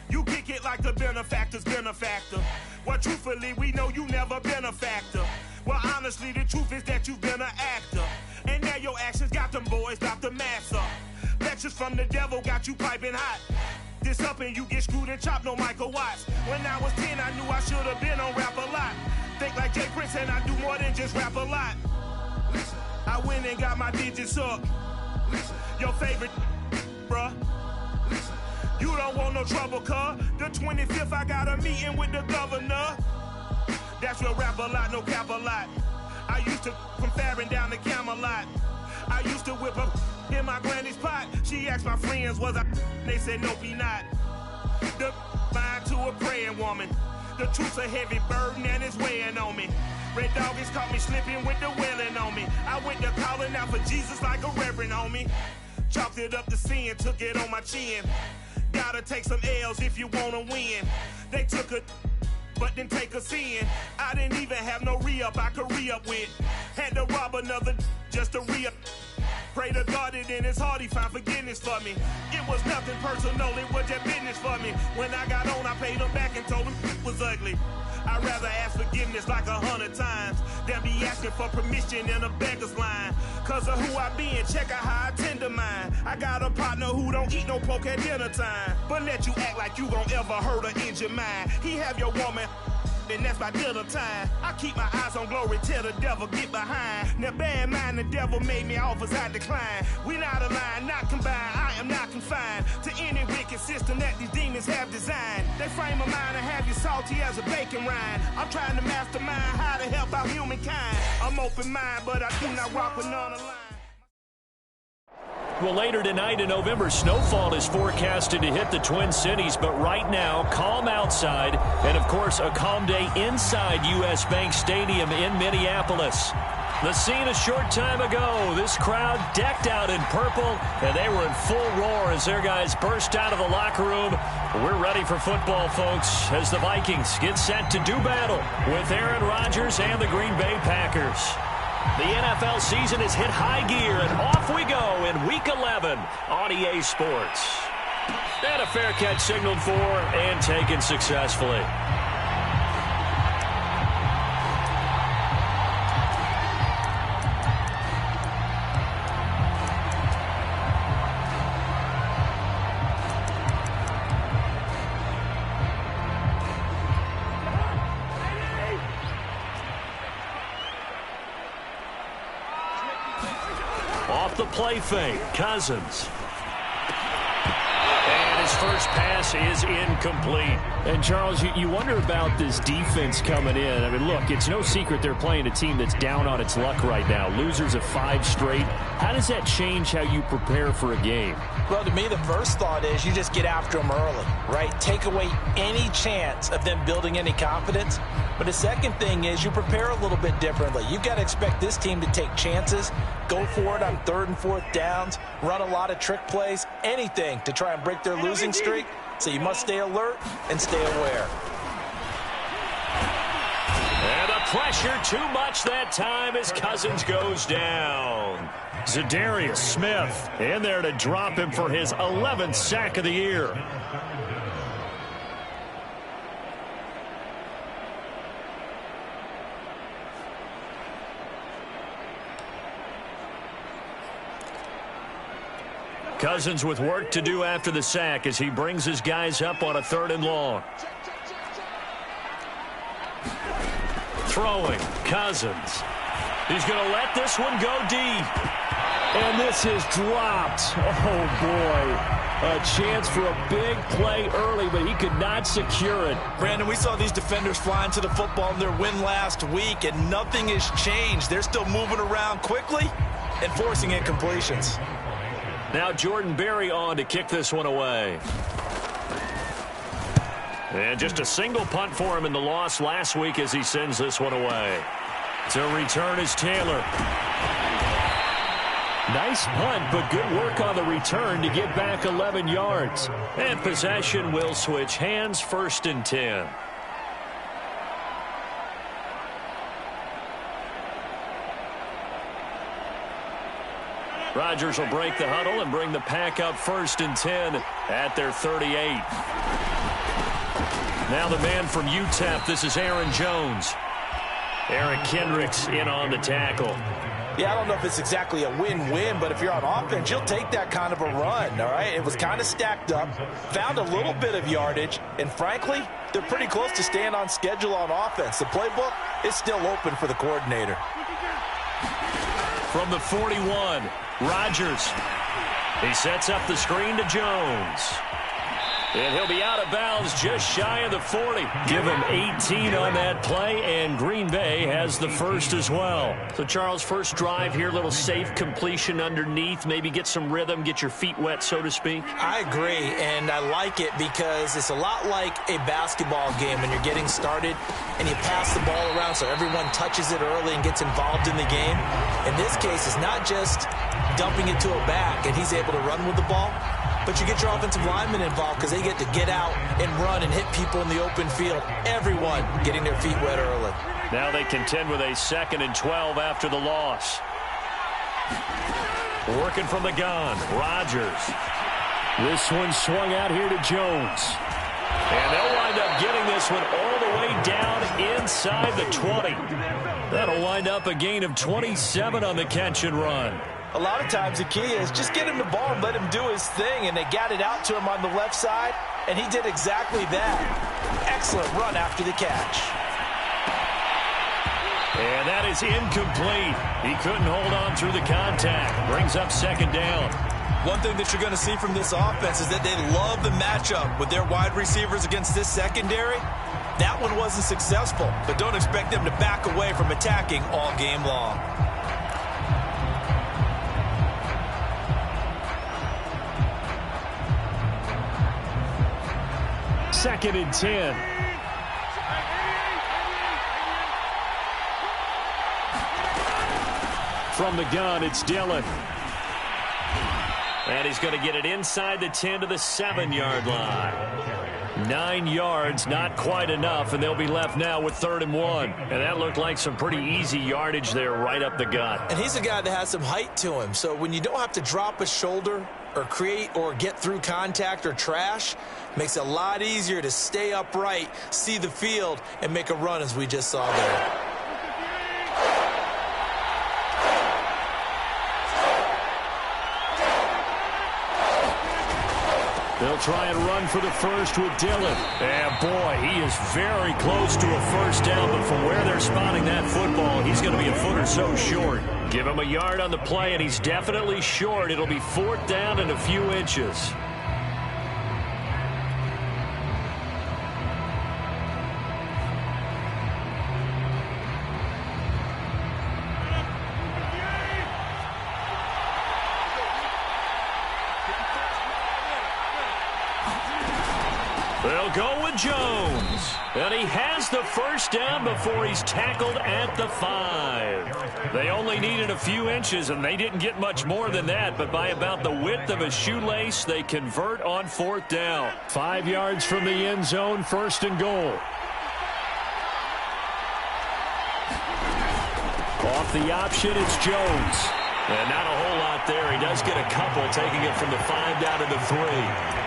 You kick it like the benefactor's benefactor. Well, truthfully, we know you never been a factor. Well, honestly, the truth is that you've been an actor. And now your actions got them boys drop the mask up. Lectures from the devil got you piping hot. This up and you get screwed and chopped, no Michael Watts. When I was 10, I knew I should have been on rap a lot. Think like Jay Prince and I do more than just rap a lot. I went and got my digits up. Your favorite, bruh. You don't want no trouble, cuz. The 25th, I got a meeting with the governor. That's real rap a lot, no cap a lot. I used to from Farron down to Camelot. I used to whip up in my granny's pot. She asked my friends, was I? They said, nope, he not. The mind to a praying woman. The truth's a heavy burden and it's weighing on me. Red Doggies caught me slipping with the wailing on me. I went to calling out for Jesus like a reverend homie. Chalked it up to sin, took it on my chin. Gotta take some L's if you wanna win. They took a but didn't take us in. I didn't even have no re-up I could re-up with. Had to rob another just to re-up. Pray to God that in his heart he found forgiveness for me. It was nothing personal, it was just business for me. When I got on, I paid him back and told him it was ugly. I'd rather ask forgiveness like 100 times than be asking for permission in a beggar's line. Cause of who I be and check out how I tend to mine. I got a partner who don't eat no pork at dinner time, but let you act like you gon' ever hurt or injure mine. He have your woman, and that's by dinner time. I keep my eyes on glory till the devil get behind. Now bad mind, the devil made me offers I decline. We not aligned, not combined, I am not confined to any wicked system that these demons have designed. They frame a mind and have you salty as a bacon rind. I'm trying to mastermind how to help out humankind. I'm open mind, but I do not rock with none aligned. Well, later tonight in November, snowfall is forecasted to hit the Twin Cities, but right now, calm outside, and of course, a calm day inside U.S. Bank Stadium in Minneapolis. The scene a short time ago, this crowd decked out in purple, and they were in full roar as their guys burst out of the locker room. We're ready for football, folks, as the Vikings get set to do battle with Aaron Rodgers and the Green Bay Packers. The NFL season has hit high gear, and off we go in Week 11 on EA Sports. And a fair catch signaled for and taken successfully. Off the play fake, Cousins. And his first pass is incomplete. And, Charles, you wonder about this defense coming in. I mean, look, it's no secret they're playing a team that's down on its luck right now. Losers of 5 straight. How does that change how you prepare for a game? Well, to me, the first thought is you just get after them early, right? Take away any chance of them building any confidence. But the second thing is you prepare a little bit differently. You've got to expect this team to take chances, go for it on 3rd and 4th downs, run a lot of trick plays, anything to try and break their losing streak. So you must stay alert and stay aware. And the pressure too much that time as Cousins goes down. Zadarius Smith in there to drop him for his 11th sack of the year. Cousins with work to do after the sack as he brings his guys up on a 3rd and long. Throwing, Cousins. He's going to let this one go deep. And this is dropped. Oh, boy. A chance for a big play early, but he could not secure it. Brandon, we saw these defenders flying to the football in their win last week, and nothing has changed. They're still moving around quickly and forcing incompletions. Now Jordan Berry on to kick this one away. And just a single punt for him in the loss last week as he sends this one away. To return is Taylor. Nice punt, but good work on the return to get back 11 yards. And possession will switch hands, 1st and 10. Rodgers will break the huddle and bring the pack up 1st and 10 at their 38. Now the man from UTEP, this is Aaron Jones. Eric Kendricks in on the tackle. Yeah, I don't know if it's exactly a win-win, but if you're on offense, you'll take that kind of a run, all right? It was kind of stacked up, found a little bit of yardage, and frankly, they're pretty close to staying on schedule on offense. The playbook is still open for the coordinator. From the 41, Rodgers. He sets up the screen to Jones. And he'll be out of bounds just shy of the 40. Give him 18 on that play, and Green Bay has the first as well. So, Charles, first drive here, little safe completion underneath, maybe get some rhythm, get your feet wet, so to speak. I agree, and I like it because it's a lot like a basketball game when you're getting started and you pass the ball around so everyone touches it early and gets involved in the game. In this case, it's not just dumping it to a back and he's able to run with the ball, but you get your offensive linemen involved because they get to get out and run and hit people in the open field. Everyone getting their feet wet early. Now they contend with a 2nd and 12 after the loss. Working from the gun, Rodgers. This one swung out here to Jones. And they'll wind up getting this one all the way down inside the 20. That'll wind up a gain of 27 on the catch and run. A lot of times the key is just get him the ball and let him do his thing, and they got it out to him on the left side, and he did exactly that. Excellent run after the catch. And that is incomplete. He couldn't hold on through the contact. Brings up 2nd down. One thing that you're going to see from this offense is that they love the matchup with their wide receivers against this secondary. That one wasn't successful, but don't expect them to back away from attacking all game long. Second and 10. From the gun, it's Dillon. And he's going to get it inside the 10 to the 7-yard line. 9 yards, not quite enough, and they'll be left now with 3rd and 1. And that looked like some pretty easy yardage there right up the gut. And he's a guy that has some height to him, so when you don't have to drop a shoulder or create or get through contact or trash, makes it a lot easier to stay upright, see the field, and make a run as we just saw there. They'll try and run for the first with Dillon. And boy, he is very close to a first down, but from where they're spotting that football, he's going to be a foot or so short. Give him a yard on the play, and he's definitely short. It'll be 4th down and a few inches. They'll go with Jones. And he has the first down before he's tackled at the 5. They only needed a few inches, and they didn't get much more than that. But by about the width of a shoelace, they convert on 4th down. 5 yards from the end zone, 1st and goal. Off the option, it's Jones. And not a whole lot there. He does get a couple, taking it from the 5 down to the 3.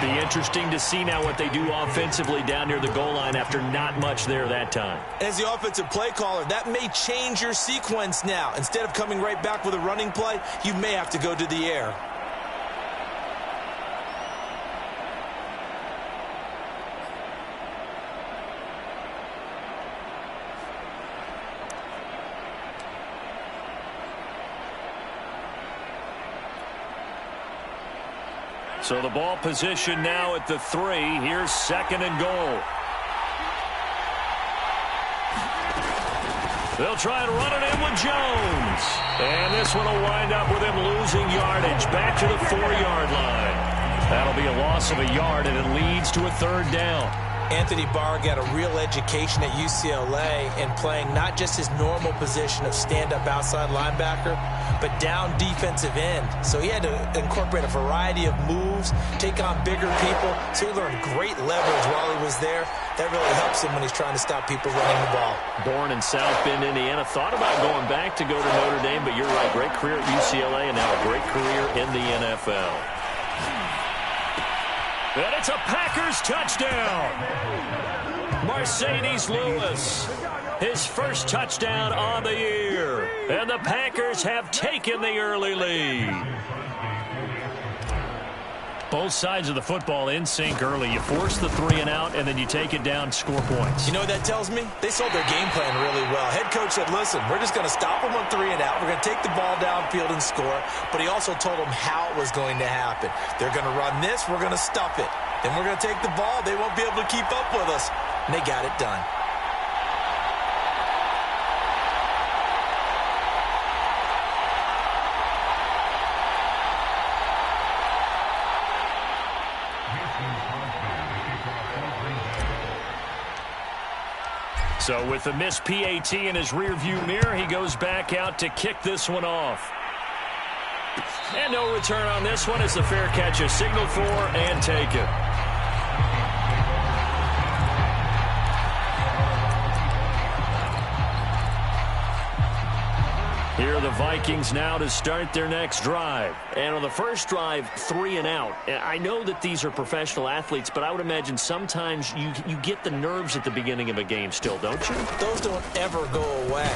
Be interesting to see now what they do offensively down near the goal line after not much there that time. As the offensive play caller, that may change your sequence now. Instead of coming right back with a running play, you may have to go to the air. So the ball position now at the 3. Here's 2nd and goal. They'll try and run it in with Jones. And this one will wind up with him losing yardage back to the 4-yard line. That'll be a loss of a yard, and it leads to a 3rd down. Anthony Barr got a real education at UCLA in playing not just his normal position of stand-up outside linebacker, but down defensive end. So he had to incorporate a variety of moves, take on bigger people. So he learned great leverage while he was there. That really helps him when he's trying to stop people running the ball. Born in South Bend, Indiana. Thought about going back to go to Notre Dame, but you're right. Great career at UCLA and now a great career in the NFL. And it's a Packers touchdown. Mercedes Lewis, his first touchdown on the year. And the Packers have taken the early lead. Both sides of the football in sync early. You force the 3 and out, and then you take it down, score points. You know what that tells me? They sold their game plan really well. Head coach said, listen, we're just going to stop them on 3 and out. We're going to take the ball downfield and score. But he also told them how it was going to happen. They're going to run this. We're going to stuff it. Then we're going to take the ball. They won't be able to keep up with us. And they got it done. So with the missed PAT in his rearview mirror, he goes back out to kick this one off. And no return on this one as the fair catch is signaled for and taken. Here are the Vikings now to start their next drive. And on the first drive, 3 and out. I know that these are professional athletes, but I would imagine sometimes you get the nerves at the beginning of a game still, don't you? Those don't ever go away.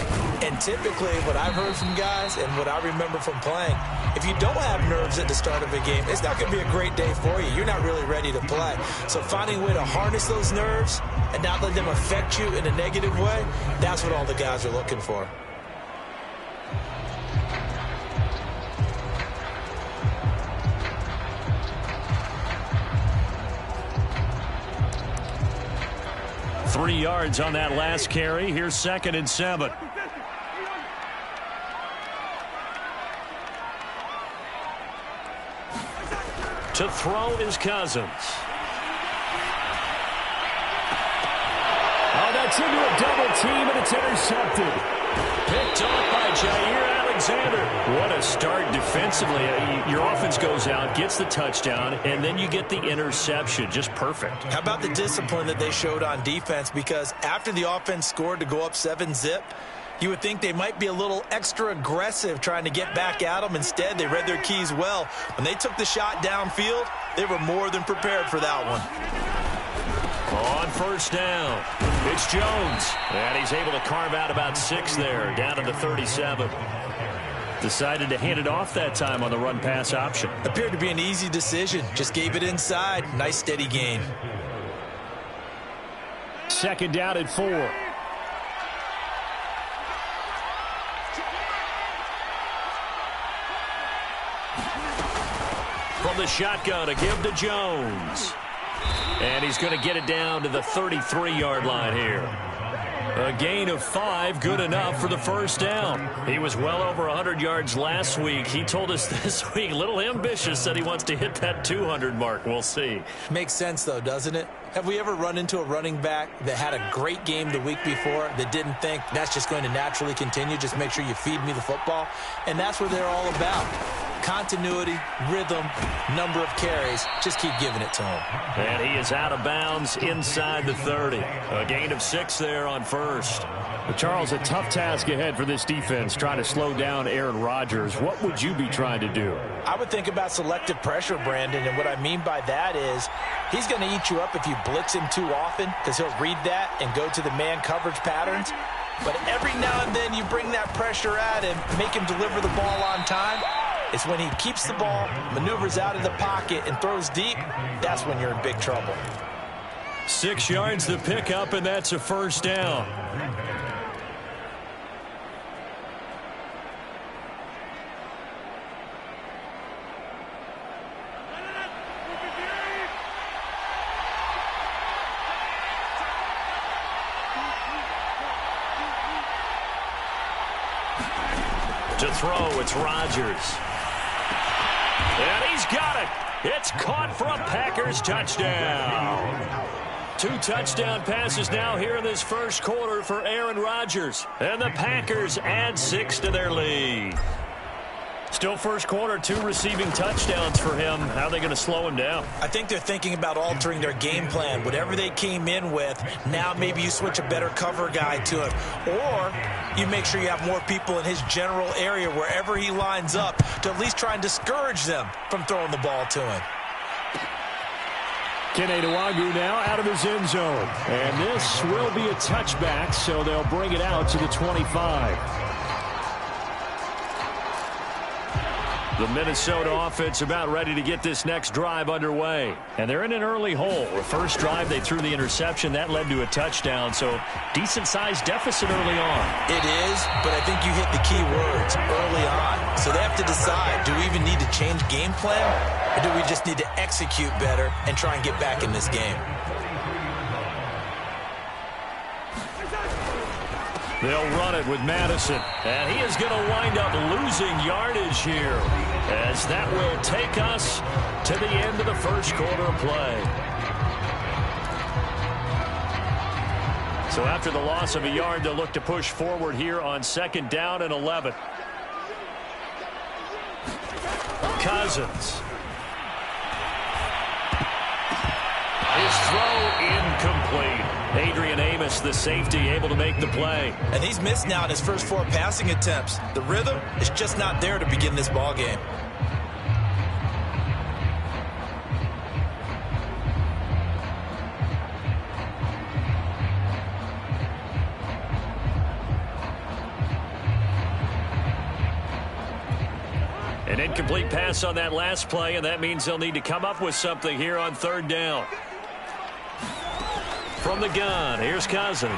And typically what I've heard from guys and what I remember from playing, if you don't have nerves at the start of a game, it's not going to be a great day for you. You're not really ready to play. So finding a way to harness those nerves and not let them affect you in a negative way, that's what all the guys are looking for. Three yards on that last carry. Here's 2nd and 7. To throw is Cousins. Oh, that's into a double team, and it's intercepted. Picked off by Jair Alexander. What a start defensively. Your offense goes out, gets the touchdown, and then you get the interception. Just perfect. How about the discipline that they showed on defense? Because after the offense scored to go up 7-zip, you would think they might be a little extra aggressive trying to get back at them. Instead, they read their keys well. When they took the shot downfield, they were more than prepared for that one. On first down, it's Jones. And he's able to carve out about 6 there, down to the 37. Decided to hand it off that time on the run-pass option. Appeared to be an easy decision. Just gave it inside. Nice, steady gain. 2nd down and 4. From the shotgun, a give to Jones. And he's going to get it down to the 33-yard line here. A gain of 5, good enough for the first down. He was well over 100 yards last week. He told us this week, a little ambitious, said he wants to hit that 200 mark. We'll see. Makes sense, though, doesn't it? Have we ever run into a running back that had a great game the week before that didn't think that's just going to naturally continue? Just make sure you feed me the football. And that's what they're all about. Continuity, rhythm, number of carries. Just keep giving it to him. And he is out of bounds inside the 30. A gain of 6 there on first. But Charles, a tough task ahead for this defense, trying to slow down Aaron Rodgers. What would you be trying to do? I would think about selective pressure, Brandon, and what I mean by that is he's going to eat you up if you blitz him too often because he'll read that and go to the man coverage patterns. But every now and then you bring that pressure at him, make him deliver the ball on time. It's when he keeps the ball, maneuvers out of the pocket, and throws deep, that's when you're in big trouble. 6 yards to pick up, and that's a first down. To throw, it's Rodgers. And he's got it. It's caught for a Packers touchdown. 2 touchdown passes now here in this first quarter for Aaron Rodgers. And the Packers add 6 to their lead. Still first quarter, 2 receiving touchdowns for him. How are they going to slow him down? I think they're thinking about altering their game plan. Whatever they came in with, now maybe you switch a better cover guy to him. Or you make sure you have more people in his general area wherever he lines up to at least try and discourage them from throwing the ball to him. Keneduagu now out of his end zone. And this will be a touchback, so they'll bring it out to the 25. The Minnesota offense about ready to get this next drive underway. And they're in an early hole. The first drive, they threw the interception. That led to a touchdown, so decent-sized deficit early on. It is, but I think you hit the key words early on. So they have to decide, do we even need to change game plan, or do we just need to execute better and try and get back in this game? They'll run it with Madison, and he is going to wind up losing yardage here, as that will take us to the end of the first quarter of play. So after the loss of a yard, they'll look to push forward here on 2nd down and 11. Cousins. His throw incomplete. Adrian Amos, the safety, able to make the play. And he's missed now in his first 4 passing attempts. The rhythm is just not there to begin this ball game. An incomplete pass on that last play, and that means they'll need to come up with something here on 3rd down. From the gun, here's Cousins.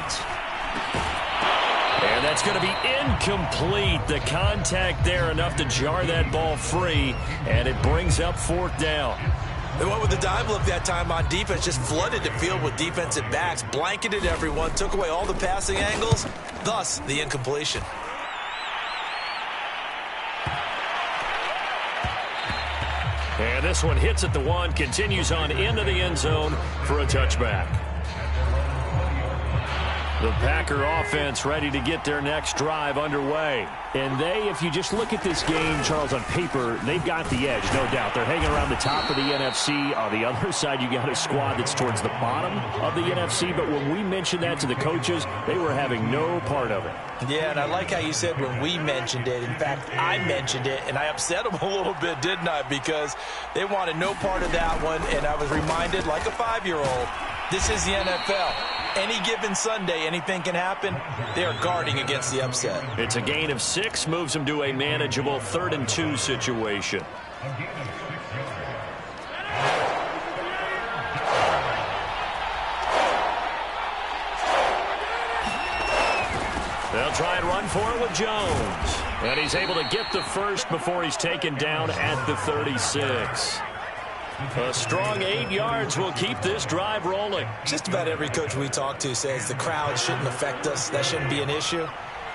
And that's going to be incomplete. The contact there enough to jar that ball free, and it brings up 4th down. They went with the dive look that time on defense, just flooded the field with defensive backs, blanketed everyone, took away all the passing angles, thus the incompletion. And this one hits at the 1, continues on into the end zone for a touchback. The Packer offense ready to get their next drive underway. And if you just look at this game, Charles, on paper, they've got the edge, no doubt. They're hanging around the top of the NFC. On the other side, you got a squad that's towards the bottom of the NFC. But when we mentioned that to the coaches, they were having no part of it. Yeah, and I like how you said when we mentioned it. In fact, I mentioned it, and I upset them a little bit, didn't I? Because they wanted no part of that one, and I was reminded, like a 5-year-old, this is the NFL. Any given Sunday, anything can happen. They are guarding against the upset. It's a gain of 6, moves them to a manageable 3rd and 2 situation. They'll try and run for it with Jones. And he's able to get the first before he's taken down at the 36. A strong 8 yards will keep this drive rolling. Just about every coach we talk to says the crowd shouldn't affect us. That shouldn't be an issue.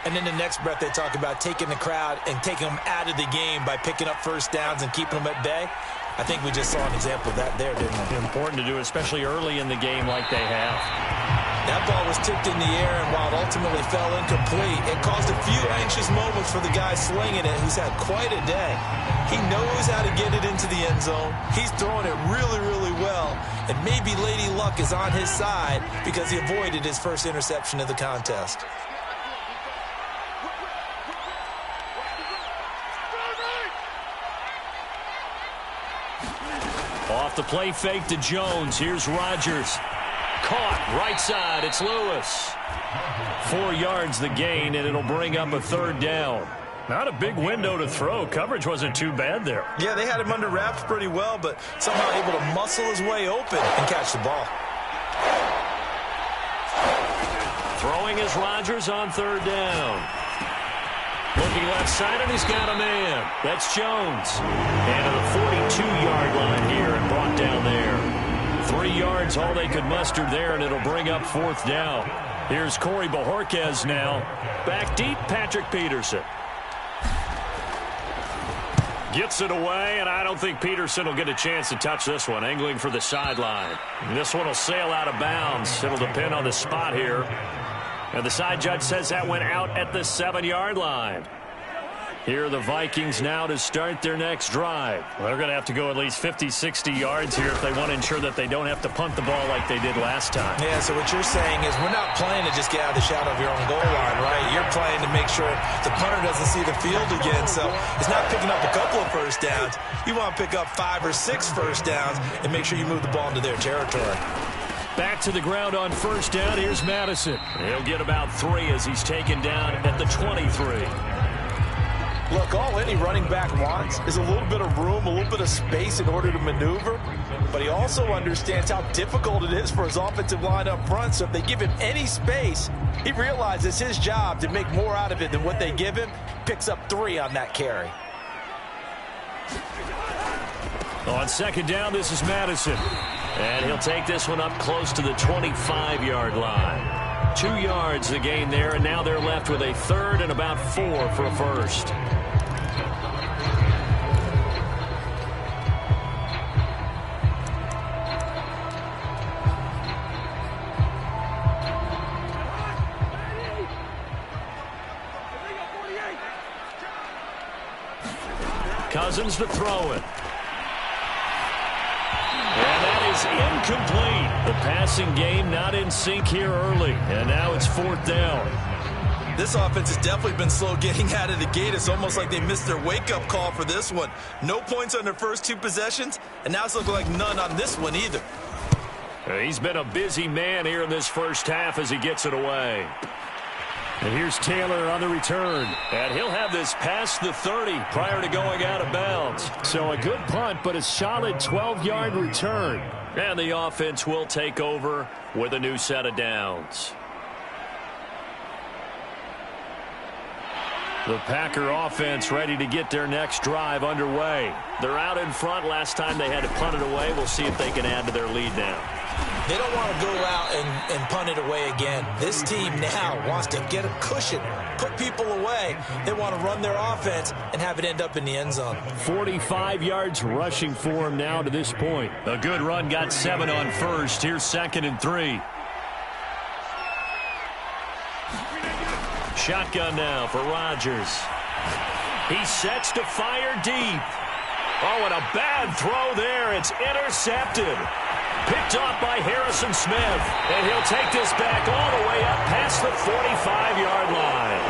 And in the next breath, they talk about taking the crowd and taking them out of the game by picking up first downs and keeping them at bay. I think we just saw an example of that there, didn't we? Important to do, especially early in the game like they have. That ball was tipped in the air, and while it ultimately fell incomplete, it caused a few anxious moments for the guy slinging it, who's had quite a day. He knows how to get it into the end zone. He's throwing it really, really well, and maybe Lady Luck is on his side because he avoided his first interception of the contest. Off the play fake to Jones. Here's Rodgers. Caught right side. It's Lewis. 4 yards the gain, and it'll bring up a 3rd down. Not a big window to throw. Coverage wasn't too bad there. Yeah, they had him under wraps pretty well, but somehow able to muscle his way open and catch the ball. Throwing is Rodgers on 3rd down. Looking left side, and he's got a man. That's Jones. And to the 42-yard line here and brought down there. 3 yards, all they could muster there, and it'll bring up 4th down. Here's Corey Bojorquez now. Back deep, Patrick Peterson. Gets it away, and I don't think Peterson will get a chance to touch this one. Angling for the sideline. This one will sail out of bounds. It'll depend on the spot here. And the side judge says that went out at the 7-yard line. Here are the Vikings now to start their next drive. Well, they're going to have to go at least 50, 60 yards here if they want to ensure that they don't have to punt the ball like they did last time. Yeah, so what you're saying is we're not playing to just get out of the shadow of your own goal line, right? You're playing to make sure the punter doesn't see the field again. So it's not picking up a couple of first downs. You want to pick up 5 or 6 first downs and make sure you move the ball into their territory. Back to the ground on first down. Here's Madison. He'll get about 3 as he's taken down at the 23. Look, all any running back wants is a little bit of room, a little bit of space in order to maneuver. But he also understands how difficult it is for his offensive line up front. So if they give him any space, he realizes his job to make more out of it than what they give him. Picks up 3 on that carry. On second down, this is Madison. And he'll take this one up close to the 25-yard line. 2 yards the gain there, and now they're left with a 3rd and about 4 for a first. Cousins to throw it. And that is incomplete. The passing game not in sync here early. And now it's 4th down. This offense has definitely been slow getting out of the gate. It's almost like they missed their wake-up call for this one. No points on their first 2 possessions, and now it's looking like none on this one either. He's been a busy man here in this first half as he gets it away. And here's Taylor on the return. And he'll have this past the 30 prior to going out of bounds. So a good punt, but a solid 12-yard return. And the offense will take over with a new set of downs. The Packer offense ready to get their next drive underway. They're out in front. Last time they had to punt it away. We'll see if they can add to their lead now. They don't want to go out and punt it away again. This team now wants to get a cushion, put people away. They want to run their offense and have it end up in the end zone. 45 yards rushing for him now to this point. A good run, got 7 on first. Here's 2nd and 3. Shotgun now for Rodgers. He sets to fire deep. Oh, and a bad throw there. It's intercepted. Picked off by Harrison Smith. And he'll take this back all the way up past the 45-yard line.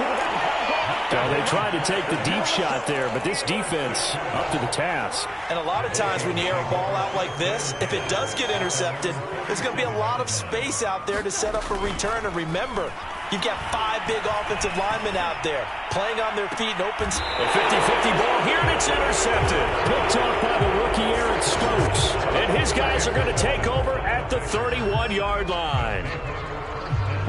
Well, they tried to take the deep shot there, but this defense up to the task. And a lot of times when you air a ball out like this, if it does get intercepted, there's going to be a lot of space out there to set up a return. And remember, you've got 5 big offensive linemen out there playing on their feet and open. A 50-50 ball here, and it's intercepted. Picked off by the rookie Aaron Stokes. And his guys are going to take over at the 31-yard line.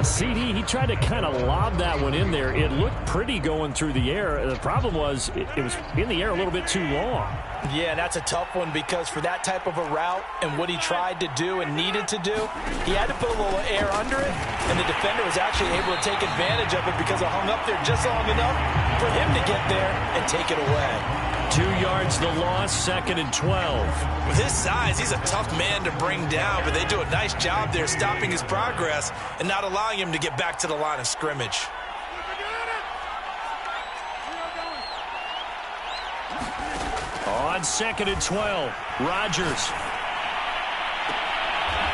CD, he tried to kind of lob that one in there. It looked pretty going through the air. The problem was it was in the air a little bit too long. Yeah, that's a tough one because for that type of a route and what he tried to do and needed to do, he had to put a little air under it, and the defender was actually able to take advantage of it because it hung up there just long enough for him to get there and take it away. 2 yards the loss, 2nd and 12. With his size, he's a tough man to bring down, but they do a nice job there stopping his progress and not allowing him to get back to the line of scrimmage. On 2nd and 12, Rodgers.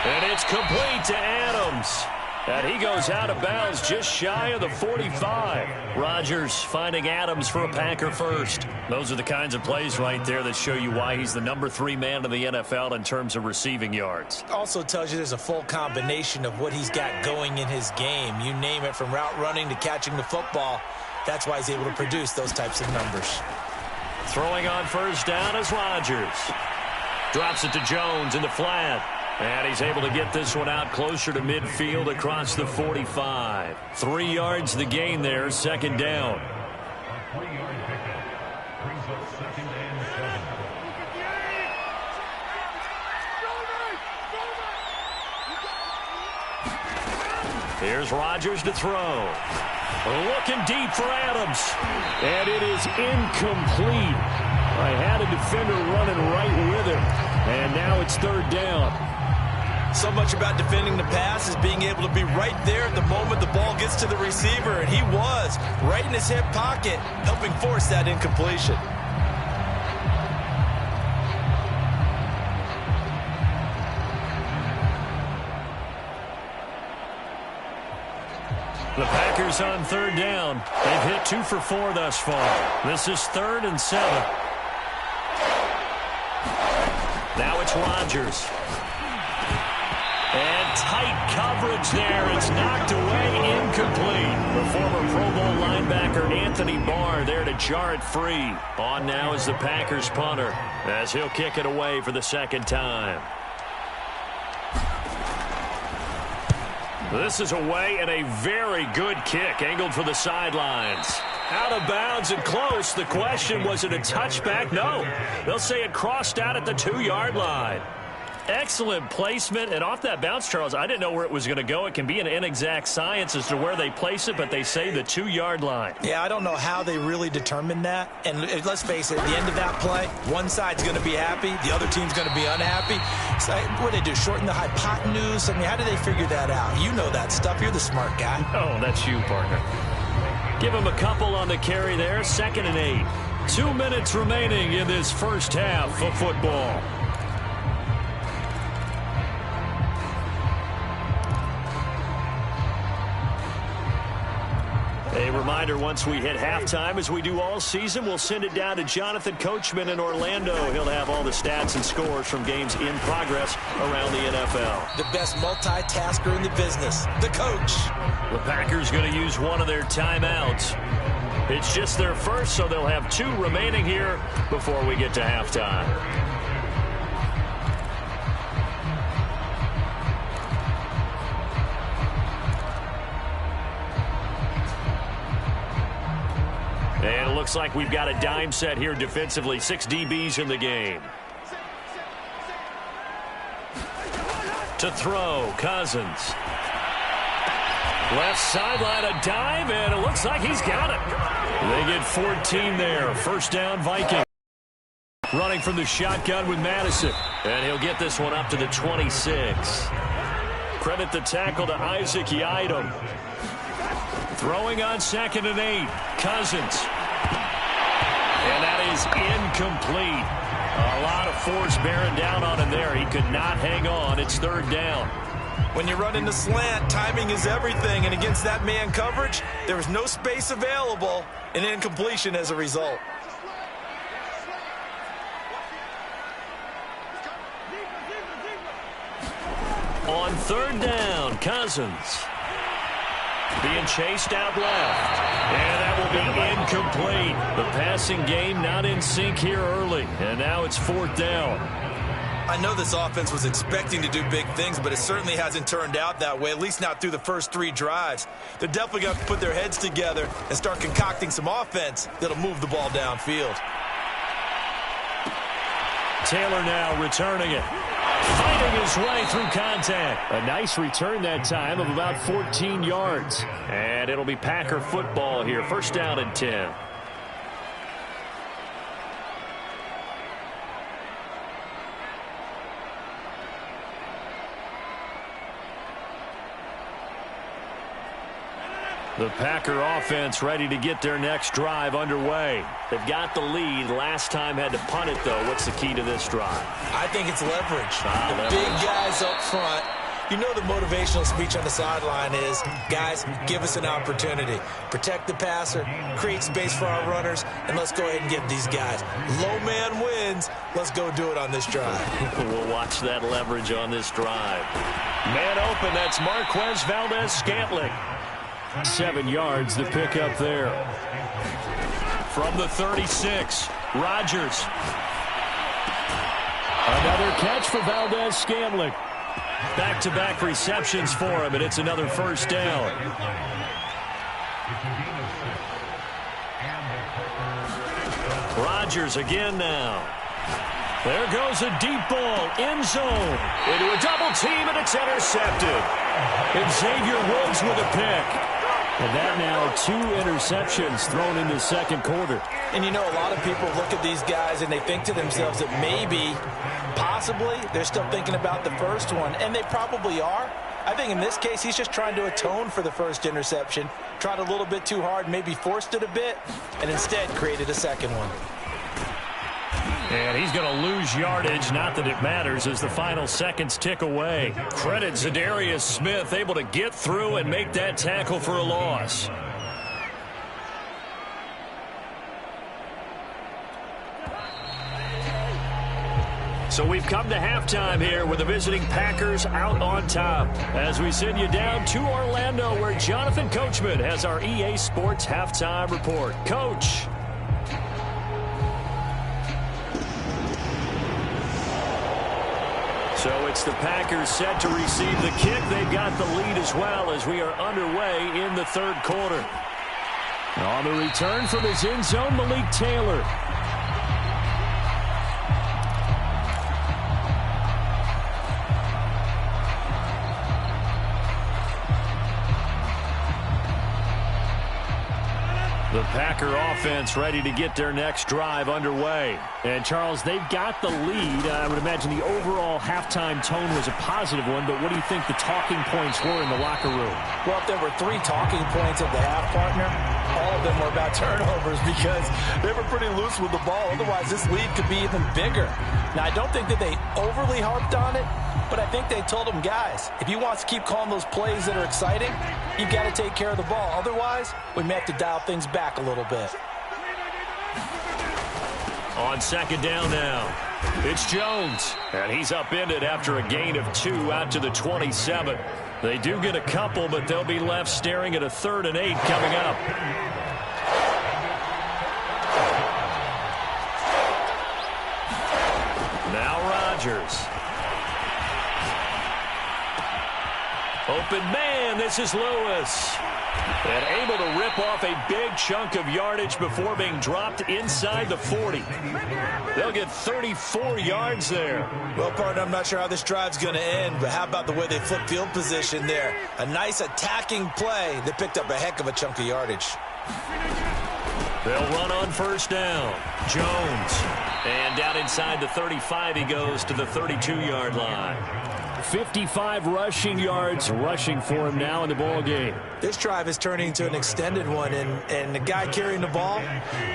And it's complete to Adams. And he goes out of bounds just shy of the 45. Rodgers finding Adams for a Packer first. Those are the kinds of plays right there that show you why he's the number 3 man in the NFL in terms of receiving yards. Also tells you there's a full combination of what he's got going in his game. You name it, from route running to catching the football. That's why he's able to produce those types of numbers. Throwing on first down is Rodgers. Drops it to Jones in the flat. And he's able to get this one out closer to midfield across the 45. 3 yards the gain there, 2nd down. Here's Rodgers to throw. Looking deep for Adams. And it is incomplete. I had a defender running right with him, and now it's third down. So much about defending the pass is being able to be right there at the moment the ball gets to the receiver, and he was right in his hip pocket, helping force that incompletion. The Packers on third down. They've hit 2 for 4 thus far. This is 3rd and 7. Now it's Rodgers. And tight coverage there. It's knocked away, incomplete. The former Pro Bowl linebacker Anthony Barr there to jar it free. On now is the Packers punter as he'll kick it away for the second time. This is away and a very good kick angled for the sidelines. Out of bounds and close. The question, was it a touchback? No. They'll say it crossed out at the 2-yard line. Excellent placement, and off that bounce, Charles, I didn't know where it was going to go. It can be an inexact science as to where they place it, but they say the 2-yard line. Yeah, I don't know how they really determined that. And let's face it, at the end of that play, one side's going to be happy, the other team's going to be unhappy. So what do they do, shorten the hypotenuse? I mean, how do they figure that out? You know that stuff. You're the smart guy. Oh, that's you, partner. Give him a couple on the carry there, 2nd and 8. 2 minutes remaining in this first half of football. A reminder, once we hit halftime, as we do all season, we'll send it down to Jonathan Coachman in Orlando. He'll have all the stats and scores from games in progress around the NFL. The best multitasker in the business, the coach. The Packers going to use one of their timeouts. It's just their first, so they'll have 2 remaining here before we get to halftime. And it looks like we've got a dime set here defensively. 6 DBs in the game. To throw, Cousins. Left sideline, a dive, and it looks like he's got it. They get 14 there. First down, Vikings. Running from the shotgun with Madison. And he'll get this one up to the 26. Credit the tackle to Isaac Yiadom. Throwing on 2nd and 8. Cousins. And that is incomplete. A lot of force bearing down on him there. He could not hang on. It's 3rd down. When you run in the slant, timing is everything. And against that man coverage, there was no space available. An incompletion as a result. On 3rd down, Cousins. Being chased out left. And that will be incomplete. The passing game not in sync here early. And now it's 4th down. I know this offense was expecting to do big things, but it certainly hasn't turned out that way, at least not through the first 3 drives. They're definitely going to put their heads together and start concocting some offense that'll move the ball downfield. Taylor now returning it. Fighting his way through contact. A nice return that time of about 14 yards. And it'll be Packer football here. First down and 10. The Packer offense ready to get their next drive underway. They've got the lead. Last time had to punt it, though. What's the key to this drive? I think it's leverage. The big guys up front. You know the motivational speech on the sideline is, guys, give us an opportunity. Protect the passer, create space for our runners, and let's go ahead and give these guys. Low man wins. Let's go do it on this drive. We'll watch that leverage on this drive. Man open, that's Marquez Valdez-Scantling. 7 yards to pick up there. From the 36, Rodgers. Another catch for Valdez-Scantling. Back-to-back receptions for him, and it's another first down. Rodgers again now. There goes a deep ball, end zone. Into a double team, and it's intercepted. And Xavier Woods with a pick. And that now 2 interceptions thrown in the second quarter. And you know, a lot of people look at these guys and they think to themselves that maybe, possibly, they're still thinking about the first one. And they probably are. I think in this case, he's just trying to atone for the first interception. Tried a little bit too hard, maybe forced it a bit, and instead created a second one. And he's going to lose yardage, not that it matters, as the final seconds tick away. Credit Zadarius Smith, able to get through and make that tackle for a loss. So we've come to halftime here with the visiting Packers out on top. As we send you down to Orlando, where Jonathan Coachman has our EA Sports halftime report. Coach. So it's the Packers set to receive the kick. They've got the lead as well as we are underway in the third quarter. On the return from his end zone, Malik Taylor. The Packer offense ready to get their next drive underway. And, Charles, they've got the lead. I would imagine the overall halftime tone was a positive one, but what do you think the talking points were in the locker room? Well, if there were 3 talking points at the half, partner, all of them were about turnovers because they were pretty loose with the ball. Otherwise, this lead could be even bigger. Now, I don't think that they overly harped on it, but I think they told them, guys, if you want to keep calling those plays that are exciting, you've got to take care of the ball. Otherwise, we may have to dial things back a little bit. On second down now, it's Jones. And he's upended after a gain of 2 out to the 27. They do get a couple, but they'll be left staring at a 3rd and 8 coming up. Now Rodgers. Open man, this is Lewis. And able to rip off a big chunk of yardage before being dropped inside the 40. They'll get 34 yards there. Well, partner, I'm not sure how this drive's going to end, but how about the way they flip field position there? A nice attacking play that picked up a heck of a chunk of yardage. They'll run on first down. Jones. And down inside the 35, he goes to the 32-yard line. 55 rushing yards rushing for him now in the ball game. This drive is turning into an extended one, and the guy carrying the ball,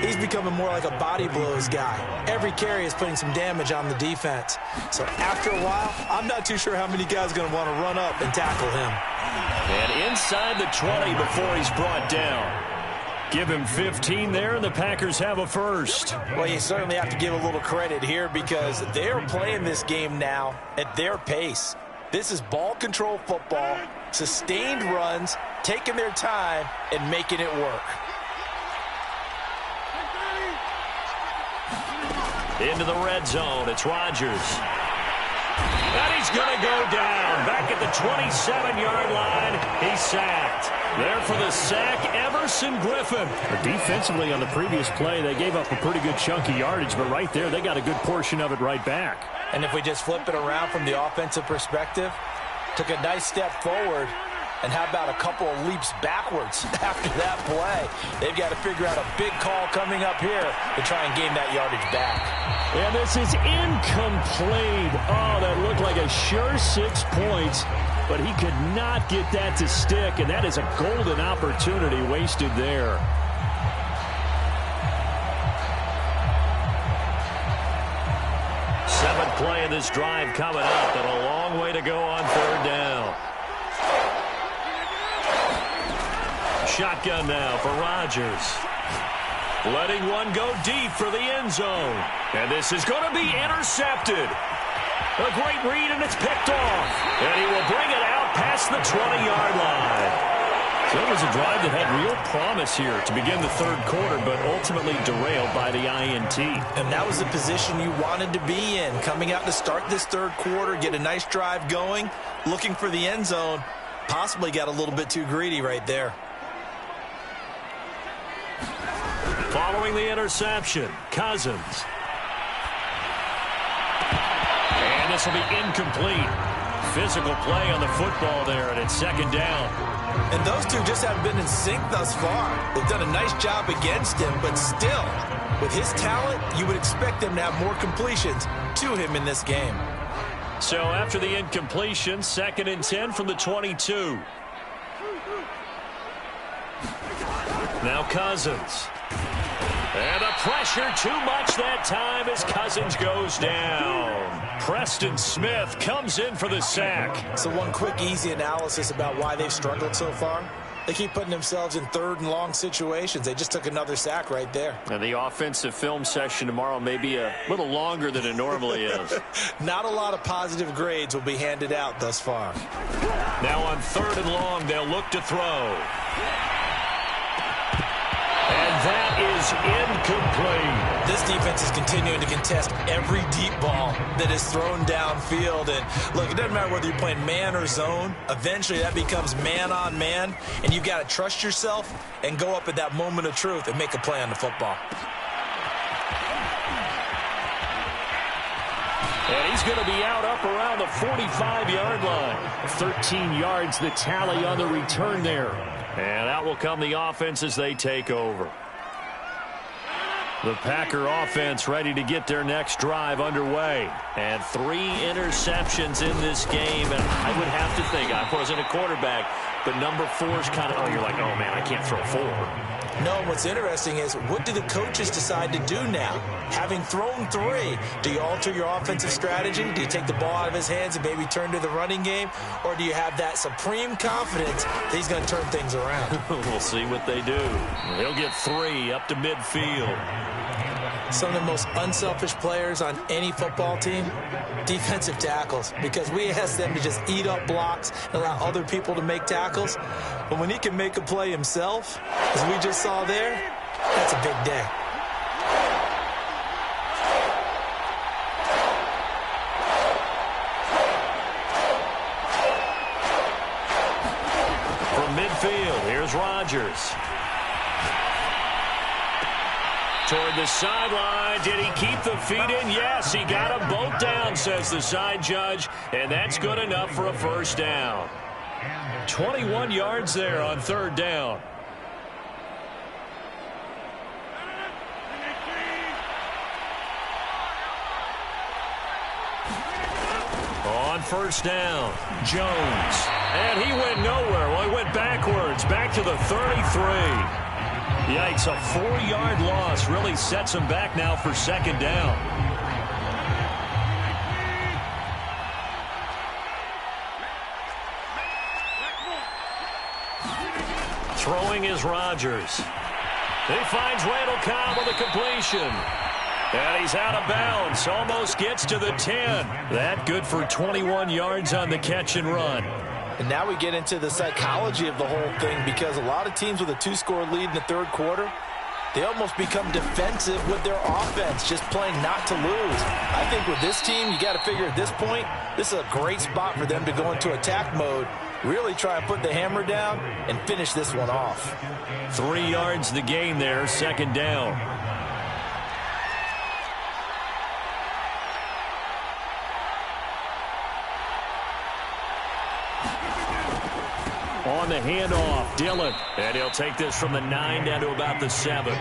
he's becoming more like a body blows guy. Every carry is putting some damage on the defense. So after a while, I'm not too sure how many guys are going to want to run up and tackle him. And inside the 20 before he's brought down. Give him 15 there, and the Packers have a first. Well, you certainly have to give a little credit here because they're playing this game now at their pace. This is ball control football, sustained runs, taking their time, and making it work. Into the red zone, it's Rodgers. And he's going to go down. Back at the 27-yard line, he's sacked. There for the sack, Everson Griffin. Defensively on the previous play, they gave up a pretty good chunk of yardage, but right there, they got a good portion of it right back. And if we just flip it around from the offensive perspective, took a nice step forward, and how about a couple of leaps backwards after that play? They've got to figure out a big call coming up here to try and gain that yardage back. And this is incomplete. Oh, that looked like a sure 6 points. But he could not get that to stick, and that is a golden opportunity wasted there. Seventh play of this drive coming up, and a long way to go on third down. Shotgun now for Rodgers. Letting one go deep for the end zone. And this is going to be intercepted. A great read, and it's picked off. And he will bring it out past the 20-yard line. So it was a drive that had real promise here to begin the third quarter, but ultimately derailed by the INT. And that was the position you wanted to be in, coming out to start this third quarter, get a nice drive going, looking for the end zone. Possibly got a little bit too greedy right there. Following the interception, Cousins. And this will be incomplete. Physical play on the football there, and it's second down. And those two just haven't been in sync thus far. They've done a nice job against him, but still, with his talent, you would expect them to have more completions to him in this game. So after the incompletion, 2nd and 10 from the 22. Now Cousins. And the pressure too much that time as Cousins goes down. Preston Smith comes in for the sack. So one quick, easy analysis about why they've struggled so far. They keep putting themselves in 3rd and long situations. They just took another sack right there. And the offensive film session tomorrow may be a little longer than it normally is. Not a lot of positive grades will be handed out thus far. Now on 3rd and long, they'll look to throw. And that is incomplete. This defense is continuing to contest every deep ball that is thrown downfield. And look, it doesn't matter whether you're playing man or zone. Eventually that becomes man on man. And you've got to trust yourself and go up at that moment of truth and make a play on the football. And he's going to be out up around the 45-yard line. 13 yards the tally on the return there. And out will come the offense as they take over. The Packer offense ready to get their next drive underway. And 3 interceptions in this game. And I would have to think, I wasn't a quarterback, but number 4 is kind of, you're like, oh, man, I can't throw 4. No, what's interesting is what do the coaches decide to do now? Having thrown 3, do you alter your offensive strategy? Do you take the ball out of his hands and maybe turn to the running game? Or do you have that supreme confidence that he's going to turn things around? We'll see what they do. He'll get 3 up to midfield. Some of the most unselfish players on any football team, defensive tackles, because we ask them to just eat up blocks and allow other people to make tackles. But when he can make a play himself, as we just saw there, that's a big day. From midfield, here's Rodgers. Toward the sideline. Did he keep the feet in? Yes, he got them both down, says the side judge. And that's good enough for a first down. 21 yards there on 3rd down. On 1st down, Jones. And he went nowhere. Well, he went backwards, back to the 33. Yikes, a 4-yard loss really sets him back now for 2nd down. Throwing is Rodgers. He finds Randall Cobb with a completion. And he's out of bounds, almost gets to the 10. That good for 21 yards on the catch and run. And now we get into the psychology of the whole thing, because a lot of teams with a 2-score lead in the 3rd quarter, they almost become defensive with their offense, just playing not to lose. I think with this team, you got to figure at this point, this is a great spot for them to go into attack mode, really try and put the hammer down and finish this one off. 3 yards the gain there, 2nd down. On the handoff, Dillon. And he'll take this from the 9 down to about the 7.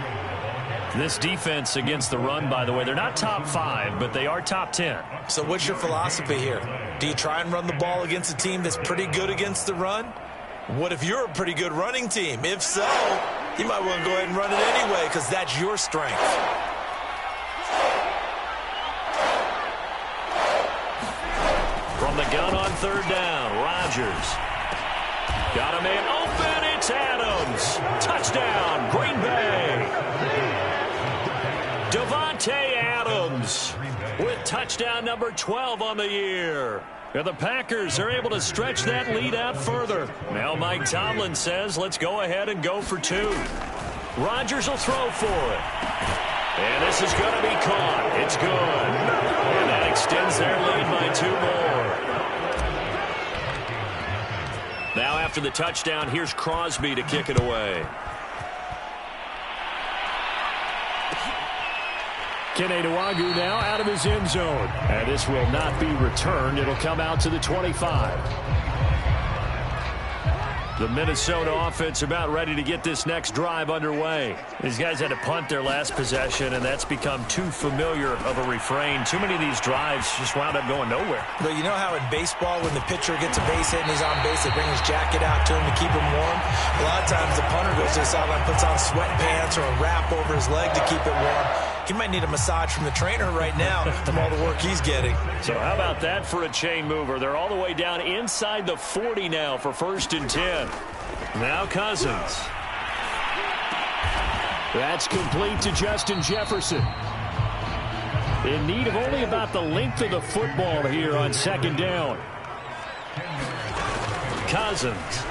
This defense against the run, by the way, they're not top 5, but they are top 10. So what's your philosophy here? Do you try and run the ball against a team that's pretty good against the run? What if you're a pretty good running team? If so, you might want to go ahead and run it anyway, because that's your strength. From the gun on 3rd down, Rodgers. Got a man open, it's Adams. Touchdown, Green Bay. Davante Adams with touchdown number 12 on the year. And the Packers are able to stretch that lead out further. Now Mike Tomlin says, let's go ahead and go for 2. Rodgers will throw for it. And this is going to be caught. It's good. And that extends their lead by 2 more. Now after the touchdown, here's Crosby to kick it away. Keneduagu now out of his end zone. And this will not be returned. It'll come out to the 25. The Minnesota offense about ready to get this next drive underway. These guys had to punt their last possession, and that's become too familiar of a refrain. Too many of these drives just wound up going nowhere. But you know how in baseball, when the pitcher gets a base hit and he's on base, they bring his jacket out to him to keep him warm? A lot of times the punter goes to the sideline, puts on sweatpants or a wrap over his leg to keep it warm. He might need a massage from the trainer right now from all the work he's getting. So how about that for a chain mover? They're all the way down inside the 40 now for 1st and 10. Now Cousins. That's complete to Justin Jefferson. In need of only about the length of the football here on 2nd down. Cousins.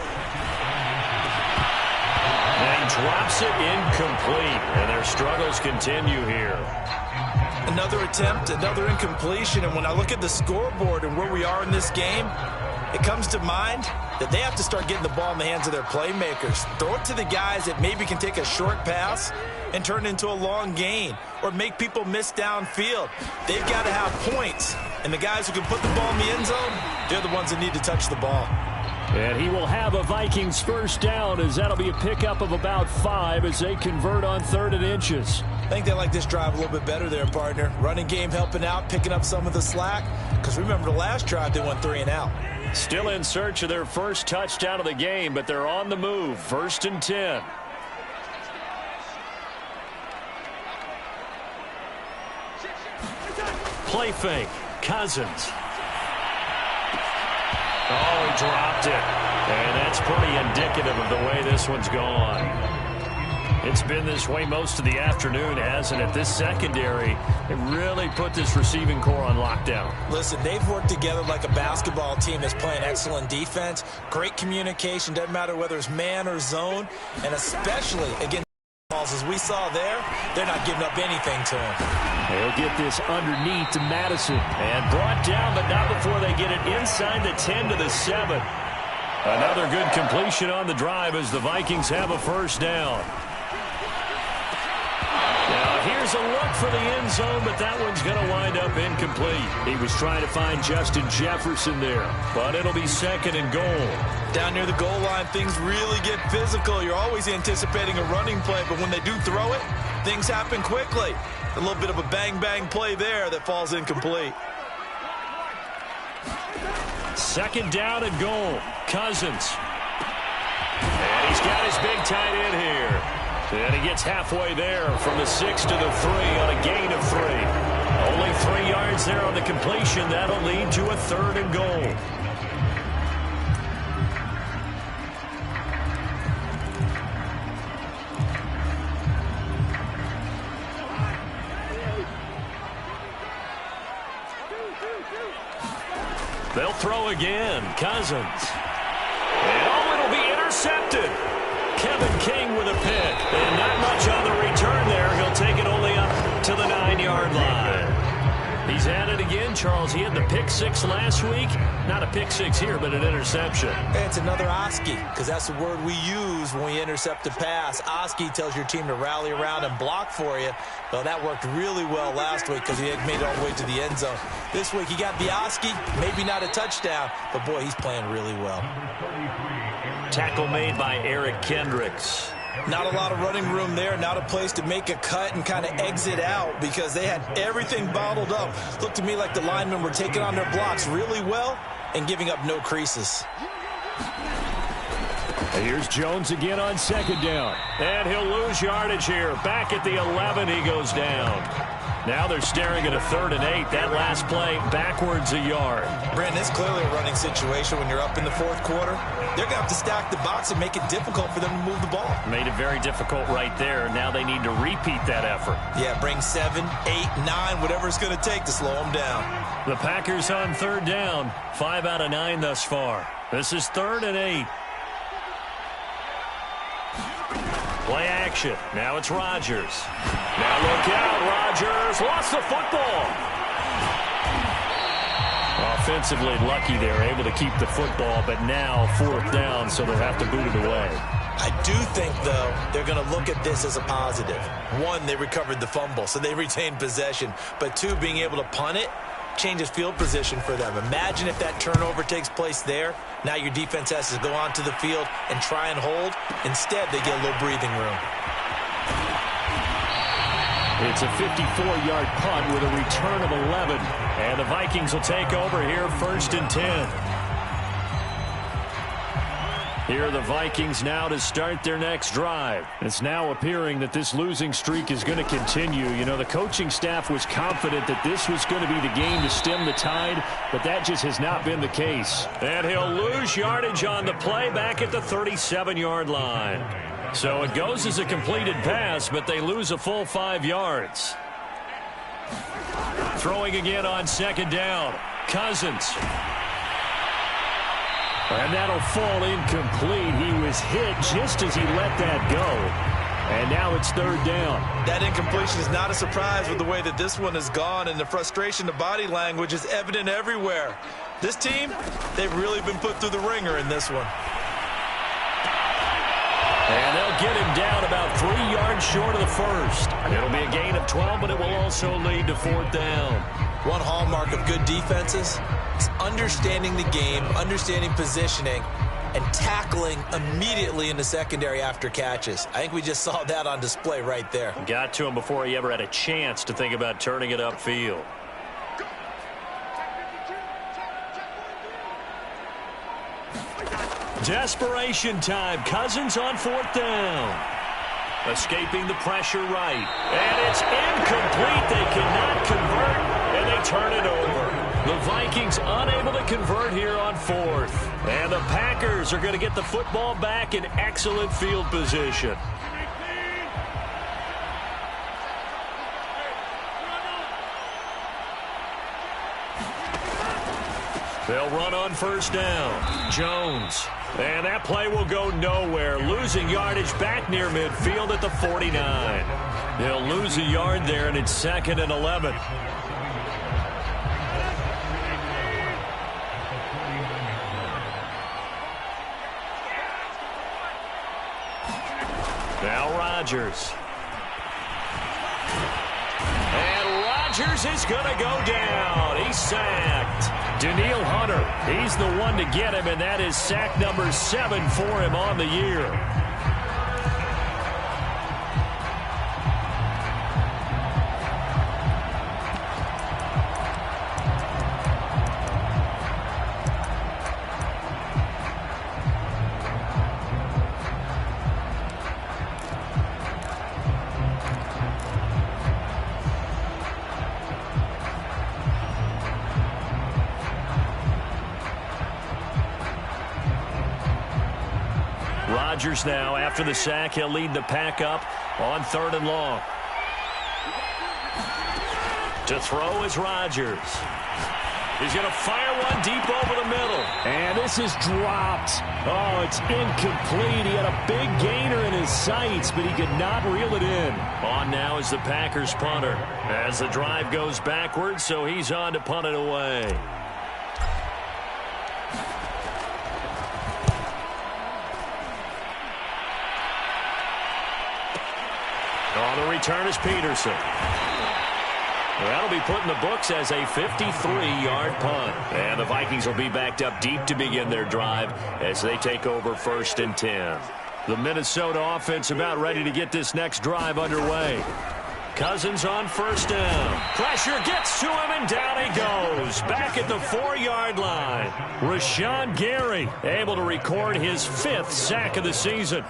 And drops it incomplete. And their struggles continue here. Another attempt, another incompletion. And when I look at the scoreboard and where we are in this game, it comes to mind that they have to start getting the ball in the hands of their playmakers. Throw it to the guys that maybe can take a short pass and turn it into a long gain or make people miss downfield. They've got to have points. And the guys who can put the ball in the end zone, they're the ones that need to touch the ball. And he will have a Vikings 1st down, as that'll be a pickup of about 5 as they convert on 3rd and inches. I think they like this drive a little bit better there, partner. Running game helping out, picking up some of the slack. Because remember, the last drive they went 3 and out. Still in search of their first touchdown of the game, but they're on the move. 1st and 10. Play fake. Cousins. Oh, he dropped it. And that's pretty indicative of the way this one's gone. It's been this way most of the afternoon, hasn't it? This secondary, it really put this receiving core on lockdown. Listen, they've worked together like a basketball team that's playing excellent defense. Great communication, doesn't matter whether it's man or zone. And especially against balls, as we saw there, they're not giving up anything to him. They'll get this underneath to Madison. And brought down, but not before they get it inside the 10 to the 7. Another good completion on the drive as the Vikings have a 1st down. Now, here's a look for the end zone, but that one's going to wind up incomplete. He was trying to find Justin Jefferson there, but it'll be 2nd and goal. Down near the goal line, things really get physical. You're always anticipating a running play, but when they do throw it, things happen quickly. A little bit of a bang-bang play there that falls incomplete. 2nd down and goal. Cousins. And he's got his big tight end here. And he gets halfway there from the 6 to the 3 on a gain of 3. Only 3 yards there on the completion. That'll lead to a 3rd and goal. They'll throw again. Cousins. And it'll be intercepted. Kevin King with a pick. And not much on the return there. He'll take it only up to the 9-yard line. He's at it again, Charles. He had the pick 6 last week. Not a pick 6 here, but an interception. It's another Oski, because that's the word we use when we intercept a pass. Oski tells your team to rally around and block for you. Well, that worked really well last week because he had made it all the way to the end zone. This week he got the Oski, maybe not a touchdown, but boy, he's playing really well. Tackle made by Eric Kendricks. Not a lot of running room there, not a place to make a cut and kind of exit out because they had everything bottled up. Looked to me like the linemen were taking on their blocks really well and giving up no creases. Here's Jones again on 2nd down. And he'll lose yardage here. Back at the 11, he goes down. Now they're staring at a 3rd and 8. That last play backwards a yard. Brandon, it's clearly a running situation when you're up in the 4th quarter. They're going to have to stack the box and make it difficult for them to move the ball. Made it very difficult right there. Now they need to repeat that effort. Yeah, bring 7, 8, 9, whatever it's going to take to slow them down. The Packers on 3rd down. 5 out of 9 thus far. This is 3rd and 8. Play action. Now it's Rodgers. Now look out, Rodgers. Lost the football. Offensively lucky they're able to keep the football, but now 4th down, so they'll have to boot it away. I do think, though, they're going to look at this as a positive. One, they recovered the fumble, so they retained possession. But two, being able to punt it changes field position for them. Imagine if that turnover takes place there. Now your defense has to go onto the field and try and hold. Instead, they get a little breathing room. It's a 54-yard punt with a return of 11. And the Vikings will take over here 1st and 10. Here are the Vikings now to start their next drive. It's now appearing that this losing streak is going to continue. You know, the coaching staff was confident that this was going to be the game to stem the tide, but that just has not been the case. And he'll lose yardage on the play back at the 37-yard line. So it goes as a completed pass, but they lose a full 5 yards. Throwing again on 2nd down. Cousins. And that'll fall incomplete. He was hit just as he let that go. And now it's 3rd down. That incompletion is not a surprise with the way that this one has gone, and the frustration, the body language is evident everywhere. This team, they've really been put through the ringer in this one. And they'll get him down about 3 yards short of the first. It'll be a gain of 12, but it will also lead to 4th down. One hallmark of good defenses is understanding the game, understanding positioning, and tackling immediately in the secondary after catches. I think we just saw that on display right there. Got to him before he ever had a chance to think about turning it upfield. Desperation time. Cousins on 4th down. Escaping the pressure right. And it's incomplete. They cannot convert, and they turn it over. The Vikings unable to convert here on 4th. And the Packers are going to get the football back in excellent field position. They'll run on 1st down. Jones. And that play will go nowhere. Losing yardage back near midfield at the 49. They'll lose a yard there, and it's 2nd and 11. Now Rodgers. And Rodgers is going to go down. He's sacked. Danielle Hunter, he's the one to get him, and that is sack number 7 for him on the year. Rodgers now, after the sack, he'll lead the pack up on 3rd and long. To throw is Rodgers. He's going to fire one deep over the middle. And this is dropped. Oh, it's incomplete. He had a big gainer in his sights, but he could not reel it in. On now is the Packers punter as the drive goes backwards, so he's on to punt it away. On the return is Peterson. That'll be put in the books as a 53-yard punt. And the Vikings will be backed up deep to begin their drive as they take over 1st and 10. The Minnesota offense about ready to get this next drive underway. Cousins on 1st down. Pressure gets to him, and down he goes. Back at the 4-yard line. Rashawn Gary able to record his 5th sack of the season.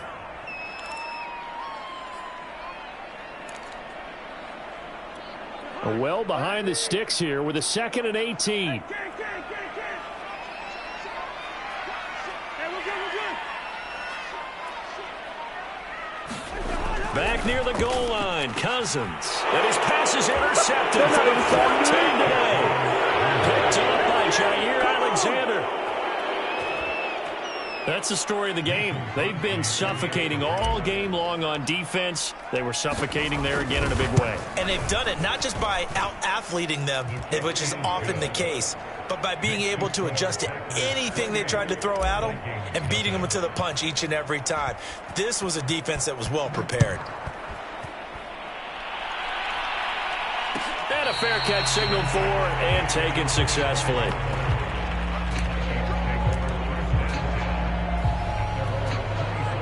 Well behind the sticks here with a 2nd and 18. Back near the goal line, Cousins. And his pass is intercepted for the 4th time today. Picked up by Jair Alexander. That's the story of the game. They've been suffocating all game long on defense. They were suffocating there again in a big way. And they've done it not just by out-athleting them, which is often the case, but by being able to adjust to anything they tried to throw at them and beating them to the punch each and every time. This was a defense that was well prepared. And a fair catch signaled for and taken successfully.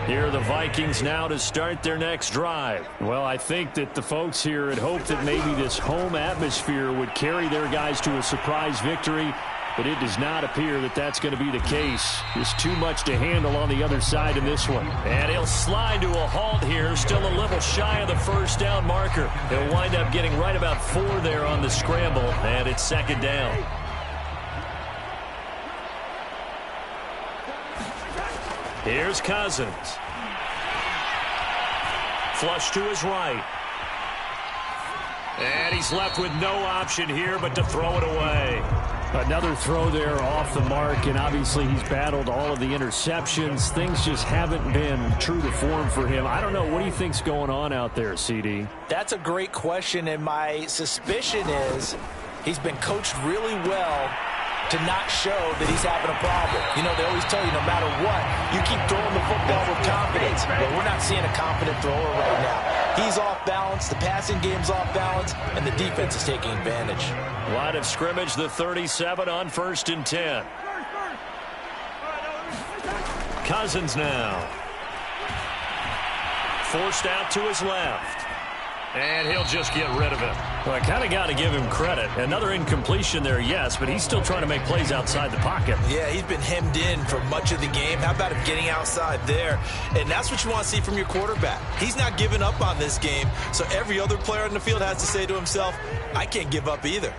Here are the Vikings now to start their next drive. Well, I think that the folks here had hoped that maybe this home atmosphere would carry their guys to a surprise victory, but it does not appear that that's going to be the case. There's too much to handle on the other side in this one. And he'll slide to a halt here, still a little shy of the first down marker. He'll wind up getting right about 4 there on the scramble, and it's second down. Here's Cousins. Flush to his right. And he's left with no option here but to throw it away. Another throw there off the mark, and obviously he's battled all of the interceptions. Things just haven't been true to form for him. I don't know. What do you think's going on out there, CD? That's a great question, and my suspicion is he's been coached really well to not show that he's having a problem. You know, they always tell you no matter what, you keep throwing the football with confidence. But we're not seeing a confident thrower right now. He's off balance, the passing game's off balance, and the defense is taking advantage. Line of scrimmage, the 37 on 1st and 10. Cousins now. Forced out to his left. And he'll just get rid of it. Well, I kind of got to give him credit. Another incompletion there, yes, but he's still trying to make plays outside the pocket. Yeah, he's been hemmed in for much of the game. How about him getting outside there? And that's what you want to see from your quarterback. He's not giving up on this game, so every other player in the field has to say to himself, I can't give up either.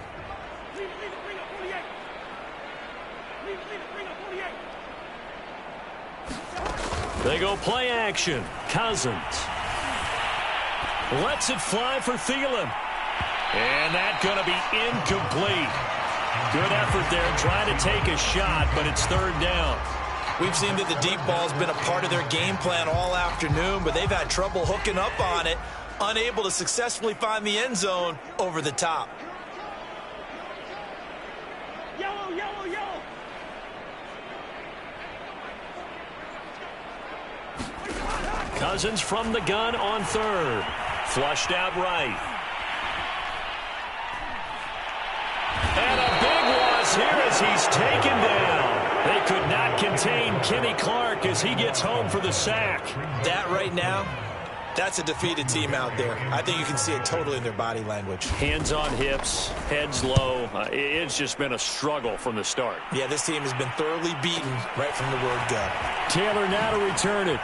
They go play action. Cousins lets it fly for Thielen. And that's going to be incomplete. Good effort there trying to take a shot, but it's 3rd down. We've seen that the deep ball's been a part of their game plan all afternoon, but they've had trouble hooking up on it, unable to successfully find the end zone over the top. Yellow, yellow, yellow. Cousins from the gun on 3rd. Flushed out right. And a big loss here as he's taken down. They could not contain Kenny Clark as he gets home for the sack. That right now, that's a defeated team out there. I think you can see it totally in their body language. Hands on hips, heads low. It's just been a struggle from the start. Yeah, this team has been thoroughly beaten right from the word go. Taylor now to return it.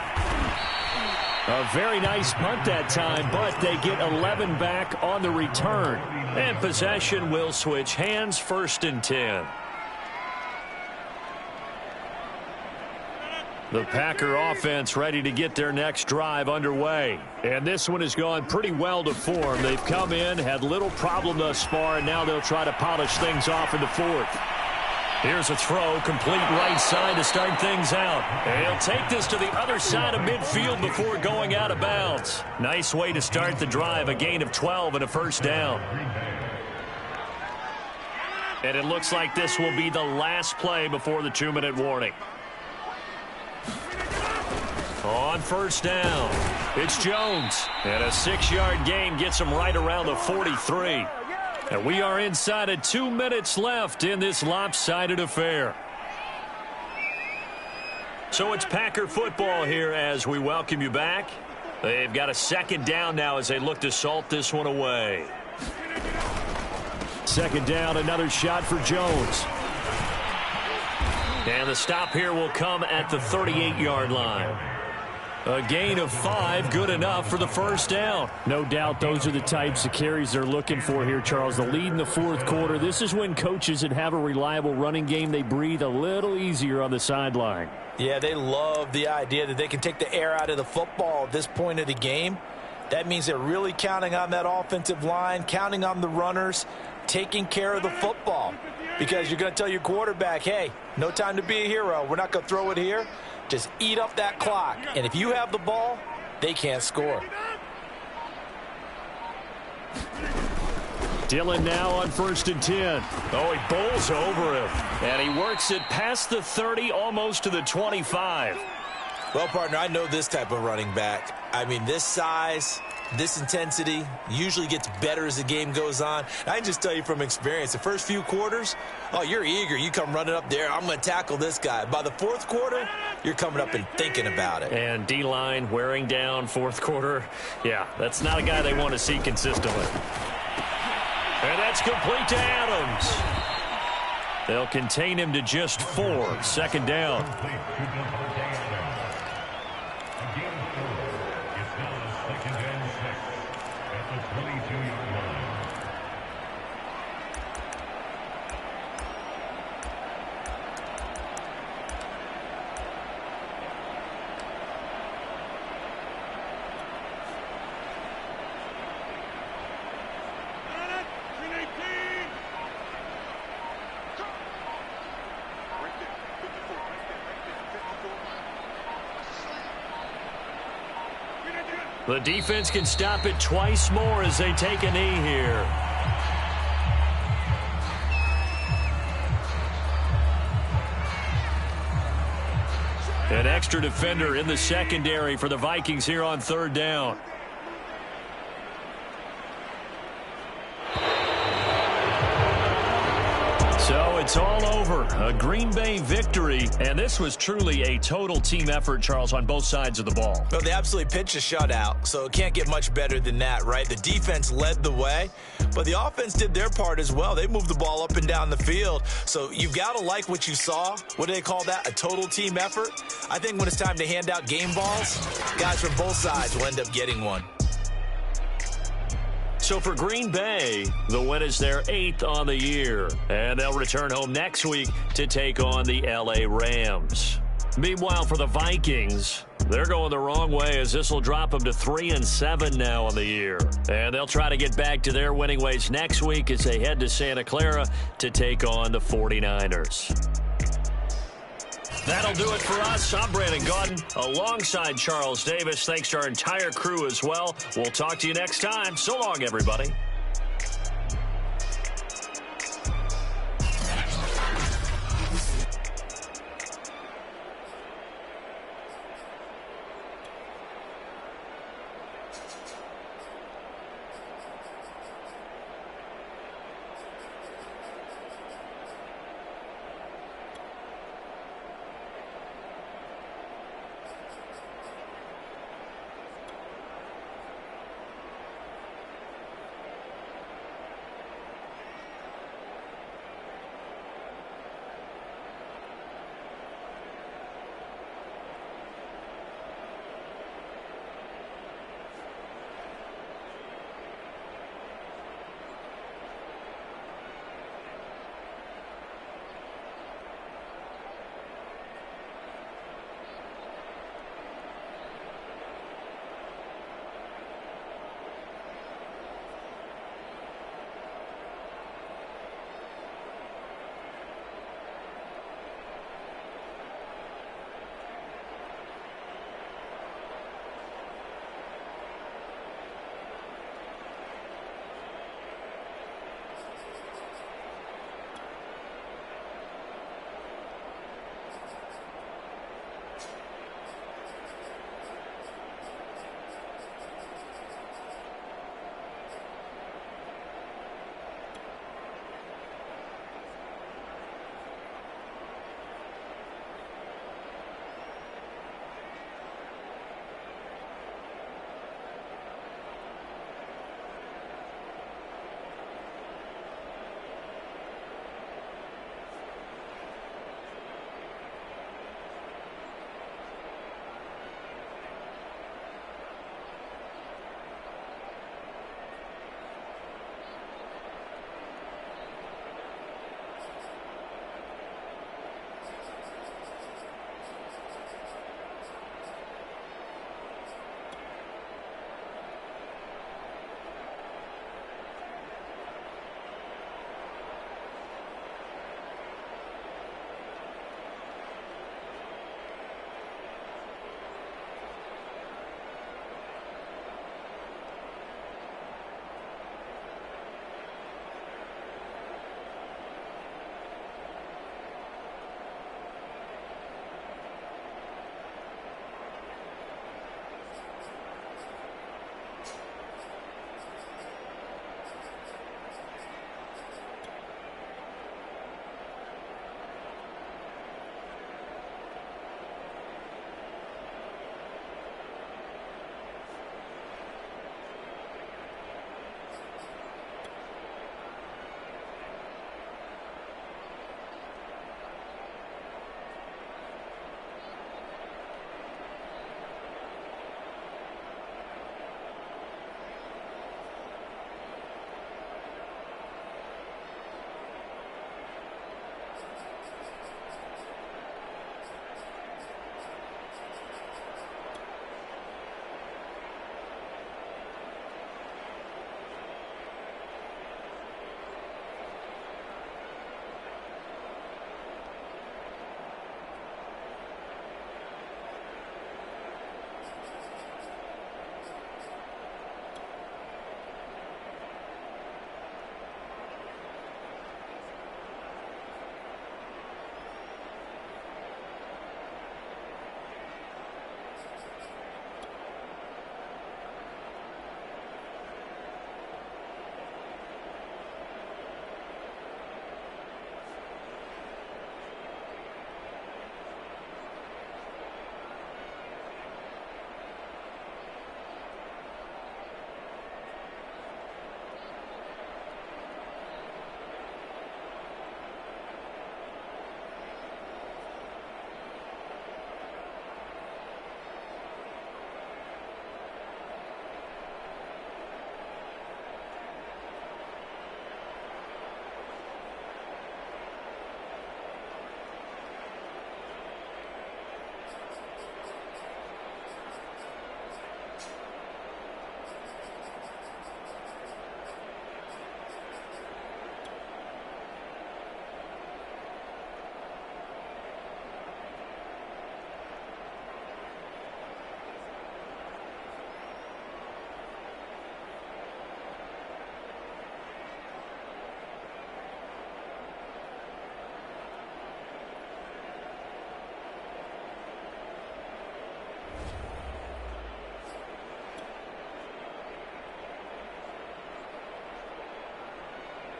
A very nice punt that time, but they get 11 back on the return. And possession will switch hands, 1st and 10. The Packer offense ready to get their next drive underway. And this one has gone pretty well to form. They've come in, had little problem thus far, and now they'll try to polish things off in the 4th. Here's a throw, complete right side to start things out. And he'll take this to the other side of midfield before going out of bounds. Nice way to start the drive, a gain of 12 and a 1st down. And it looks like this will be the last play before the 2-minute warning. On 1st down, it's Jones. And a 6-yard gain gets him right around the 43. And we are inside of 2 minutes left in this lopsided affair. So it's Packer football here as we welcome you back. They've got a 2nd down now as they look to salt this one away. 2nd down, another shot for Jones. And the stop here will come at the 38-yard line. A gain of 5, good enough for the 1st down. No doubt those are the types of carries they're looking for here, Charles. The lead in the 4th quarter. This is when coaches that have a reliable running game, they breathe a little easier on the sideline. Yeah, they love the idea that they can take the air out of the football at this point of the game. That means they're really counting on that offensive line, counting on the runners, taking care of the football. Because you're going to tell your quarterback, hey, no time to be a hero. We're not going to throw it here. Just eat up that clock. And if you have the ball, they can't score. Dillon now on 1st and 10. Oh, he bowls over him. And he works it past the 30, almost to the 25. Well, partner, I know this type of running back. I mean, this size, this intensity usually gets better as the game goes on. I can just tell you from experience, the first few quarters, oh, you're eager. You come running up there, I'm going to tackle this guy. By the fourth quarter, you're coming up and thinking about it. And D-line wearing down fourth quarter. Yeah, that's not a guy they want to see consistently. And that's complete to Adams. They'll contain him to just 4. 2nd down. The defense can stop it twice more as they take a knee here. An extra defender in the secondary for the Vikings here on 3rd down. So it's all over. A Green Bay victory. And this was truly a total team effort, Charles, on both sides of the ball. Well, they absolutely pitched a shutout, so it can't get much better than that, right? The defense led the way, but the offense did their part as well. They moved the ball up and down the field. So you've got to like what you saw. What do they call that? A total team effort? I think when it's time to hand out game balls, guys from both sides will end up getting one. So for Green Bay, the win is their 8th on the year. And they'll return home next week to take on the L.A. Rams. Meanwhile, for the Vikings, they're going the wrong way as this will drop them to 3-7 now on the year. And they'll try to get back to their winning ways next week as they head to Santa Clara to take on the 49ers. That'll do it for us. I'm Brandon Gaudin alongside Charles Davis. Thanks to our entire crew as well. We'll talk to you next time. So long, everybody.